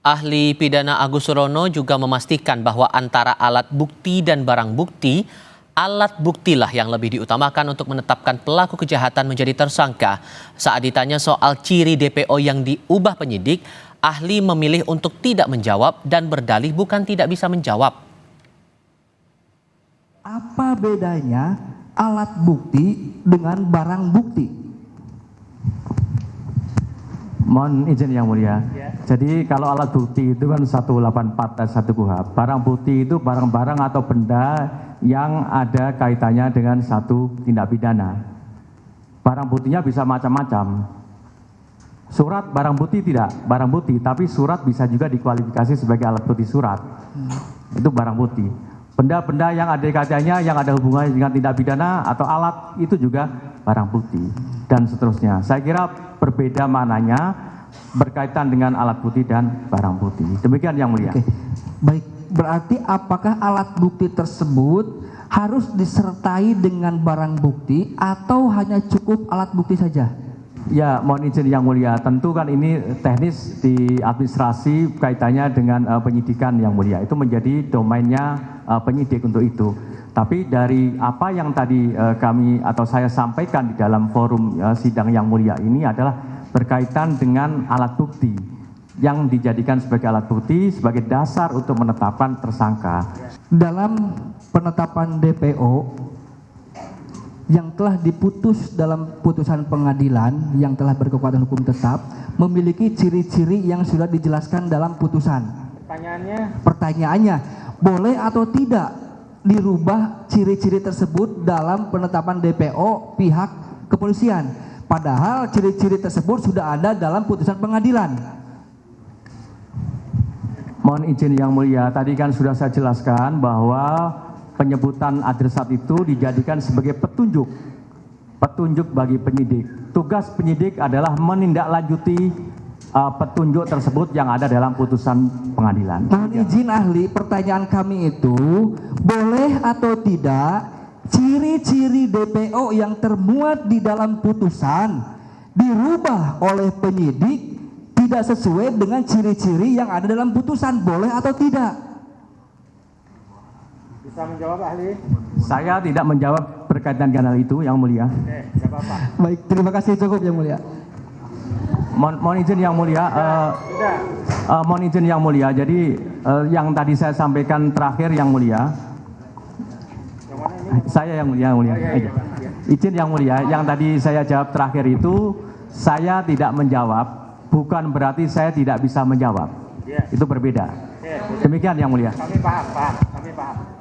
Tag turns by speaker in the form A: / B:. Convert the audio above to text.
A: Ahli pidana Agus Surono juga memastikan bahwa antara alat bukti dan barang bukti, alat buktilah yang lebih diutamakan untuk menetapkan pelaku kejahatan menjadi tersangka. Saat ditanya soal ciri DPO yang diubah penyidik, ahli memilih untuk tidak menjawab dan berdalih bukan tidak bisa menjawab.
B: Apa bedanya alat bukti dengan barang bukti?
C: Mohon izin yang mulia. Jadi kalau alat bukti itu kan 184 dan 1 KUHP. Barang bukti itu barang-barang atau benda yang ada kaitannya dengan satu tindak pidana. Barang buktinya bisa macam-macam. Surat barang bukti tidak, barang bukti, tapi surat bisa juga dikualifikasi sebagai alat bukti surat. Itu barang bukti. Benda-benda yang ada kaitannya, yang ada hubungannya dengan tindak pidana atau alat, itu juga barang bukti, dan seterusnya. Saya kira berbeda maknanya berkaitan dengan alat bukti dan barang bukti. Demikian yang mulia.
B: Oke. Baik, berarti apakah alat bukti tersebut harus disertai dengan barang bukti atau hanya cukup alat bukti saja?
C: Ya, mohon izin yang mulia. Tentu kan ini teknis di administrasi kaitannya dengan penyidikan yang mulia. Itu menjadi domainnya penyidik untuk itu. Tapi dari apa yang tadi kami atau saya sampaikan di dalam forum sidang yang mulia ini adalah berkaitan dengan alat bukti yang dijadikan sebagai alat bukti sebagai dasar untuk menetapkan tersangka.
B: Dalam penetapan DPO yang telah diputus dalam putusan pengadilan yang telah berkekuatan hukum tetap memiliki ciri-ciri yang sudah dijelaskan dalam putusan. Pertanyaannya, boleh atau tidak dirubah ciri-ciri tersebut dalam penetapan DPO pihak kepolisian? Padahal ciri-ciri tersebut sudah ada dalam putusan pengadilan.
C: Mohon izin yang mulia, tadi kan sudah saya jelaskan bahwa penyebutan adresat itu dijadikan sebagai petunjuk bagi penyidik. Tugas penyidik adalah menindaklanjuti petunjuk tersebut yang ada dalam putusan pengadilan.
B: Mohon izin ahli, pertanyaan kami itu boleh atau tidak ciri-ciri DPO yang termuat di dalam putusan dirubah oleh penyidik tidak sesuai dengan ciri-ciri yang ada dalam putusan, boleh atau tidak?
D: Bisa menjawab ahli?
C: Saya tidak menjawab berkaitan dengan hal itu yang mulia.
D: Tidak apa-apa.
B: Baik, terima kasih, cukup yang mulia.
C: Mohon izin yang mulia. Mohon izin yang mulia. Jadi yang tadi saya sampaikan terakhir yang mulia. Saya yang mulia. Izin yang mulia. Yang tadi saya jawab terakhir itu saya tidak menjawab. Bukan berarti saya tidak bisa menjawab. Itu berbeda. Demikian yang mulia.
D: Kami paham. Kami paham.